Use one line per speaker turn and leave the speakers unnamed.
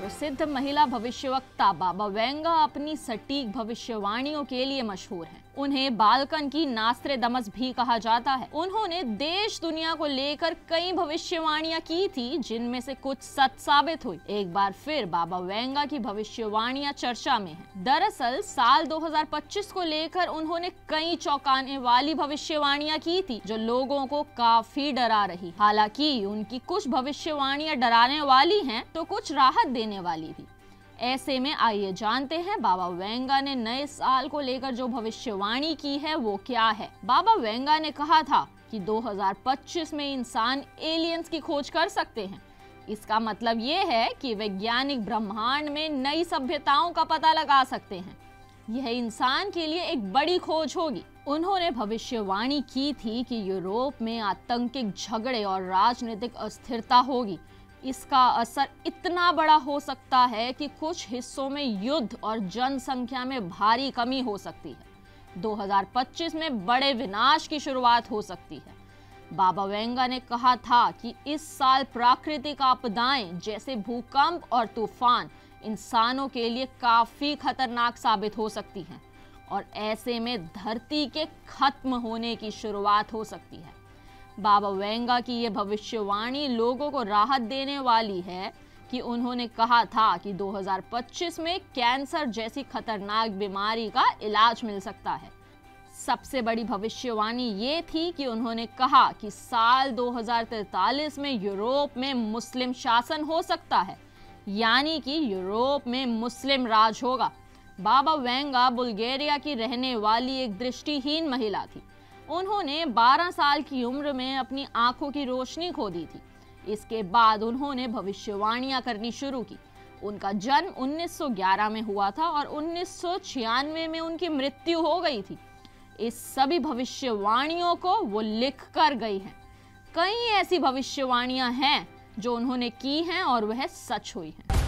प्रसिद्ध महिला भविष्यवक्ता बाबा वेंगा अपनी सटीक भविष्यवाणियों के लिए मशहूर हैं। उन्हें बालकन की नास्ट्रेडमस भी कहा जाता है। उन्होंने देश दुनिया को लेकर कई भविष्यवाणियां की थी, जिनमें से कुछ सच साबित हुई। एक बार फिर बाबा वेंगा की भविष्यवाणियां चर्चा में हैं। दरअसल साल 2025 को लेकर उन्होंने कई चौंकाने वाली भविष्यवाणियां की थी, जो लोगों को काफी डरा रही। हालांकि उनकी कुछ भविष्यवाणियां डराने वाली हैं, तो कुछ राहत देने वाली भी। ऐसे में आइए जानते हैं बाबा वेंगा ने नए साल को लेकर जो भविष्यवाणी की है वो क्या है। बाबा वेंगा ने कहा था कि 2025 में इंसान एलियंस की खोज कर सकते हैं। इसका मतलब ये है कि वैज्ञानिक ब्रह्मांड में नई सभ्यताओं का पता लगा सकते हैं। यह इंसान के लिए एक बड़ी खोज होगी। उन्होंने भविष्यवाणी की थी कि यूरोप में आतंकिक झगड़े और राजनीतिक अस्थिरता होगी। इसका असर इतना बड़ा हो सकता है कि कुछ हिस्सों में युद्ध और जनसंख्या में भारी कमी हो सकती है। 2025 में बड़े विनाश की शुरुआत हो सकती है। बाबा वेंगा ने कहा था कि इस साल प्राकृतिक आपदाएं जैसे भूकंप और तूफान इंसानों के लिए काफी खतरनाक साबित हो सकती हैं और ऐसे में धरती के खत्म होने की शुरुआत हो सकती है। बाबा वेंगा की ये भविष्यवाणी लोगों को राहत देने वाली है कि उन्होंने कहा था कि 2025 में कैंसर जैसी खतरनाक बीमारी का इलाज मिल सकता है। सबसे बड़ी भविष्यवाणी ये थी कि उन्होंने कहा कि साल 2043 में यूरोप में मुस्लिम शासन हो सकता है, यानी कि यूरोप में मुस्लिम राज होगा। बाबा वेंगा बुल्गारिया की रहने वाली एक दृष्टिहीन महिला थी। उन्होंने 12 साल की उम्र में अपनी आंखों की रोशनी खो दी थी। इसके बाद उन्होंने भविष्यवाणियां करनी शुरू की। उनका जन्म 1911 में हुआ था और 1996 में उनकी मृत्यु हो गई थी। इस सभी भविष्यवाणियों को वो लिख कर गई हैं। कई ऐसी भविष्यवाणियां हैं जो उन्होंने की हैं और वह सच हुई हैं।